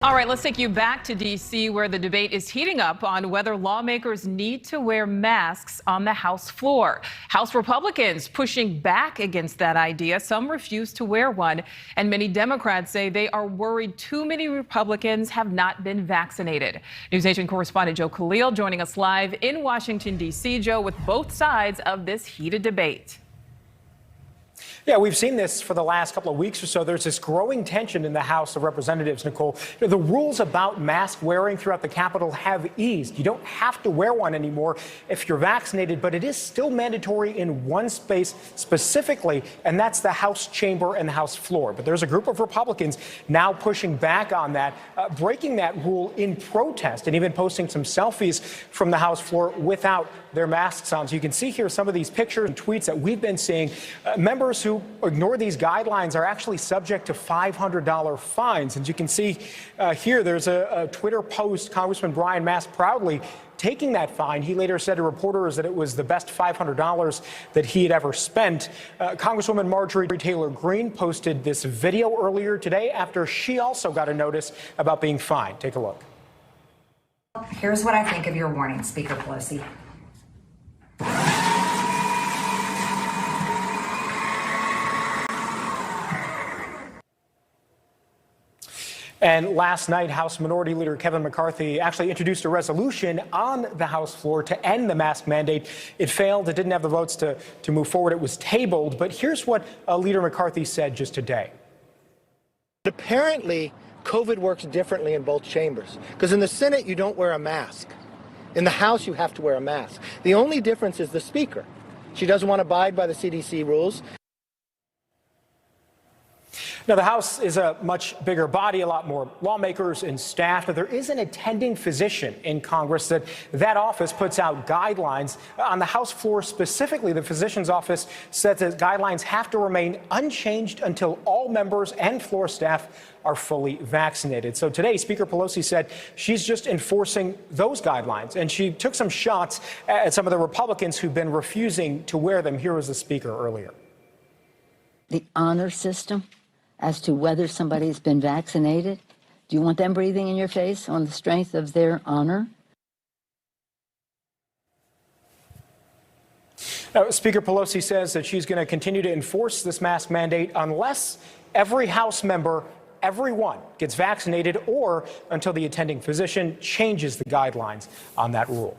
All right, let's take you back to D.C., where the debate is heating up on whether lawmakers need to wear masks on the House floor. House Republicans pushing back against that idea. Some refuse to wear one, and many Democrats say they are worried too many Republicans have not been vaccinated. NewsNation correspondent Joe Khalil joining us live in Washington, D.C. Joe, with both sides of this heated debate. Yeah, we've seen this for the last couple of weeks or so. There's this growing tension in the House of Representatives, Nicole. The rules about mask wearing throughout the Capitol have eased. You don't have to wear one anymore if you're vaccinated, but it is still mandatory in one space specifically, and that's the House chamber and the House floor. But there's a group of Republicans now pushing back on that, breaking that rule in protest, and even posting some selfies from the House floor without their masks on. So you can see here some of these pictures and tweets that we've been seeing. Members who ignore these guidelines are actually subject to $500 fines. And you can see here, there's a Twitter post, Congressman Brian Mast proudly taking that fine. He later said to reporters that it was the best $500 that he had ever spent. Congresswoman Marjorie Taylor Greene posted this video earlier today after she also got a notice about being fined. Take a look. Here's what I think of your warning, Speaker Pelosi. And last night, House Minority Leader Kevin McCarthy actually introduced a resolution on the House floor to end the mask mandate. It failed. It didn't have the votes to move forward. It was tabled. But here's what Leader McCarthy said just today. Apparently, COVID works differently in both chambers, because in the Senate, you don't wear a mask. In the House, you have to wear a mask. The only difference is the Speaker. She doesn't want to abide by the CDC rules. Now, the House is a much bigger body, a lot more lawmakers and staff. But there is an attending physician in Congress that office puts out guidelines. On the House floor specifically, the physician's office said that guidelines have to remain unchanged until all members and floor staff are fully vaccinated. So today, Speaker Pelosi said she's just enforcing those guidelines. And she took some shots at some of the Republicans who've been refusing to wear them. Here was the Speaker earlier. The honor system as to whether somebody's been vaccinated? Do you want them breathing in your face on the strength of their honor? Now, Speaker Pelosi says that she's going to continue to enforce this mask mandate unless every House member, everyone, gets vaccinated or until the attending physician changes the guidelines on that rule.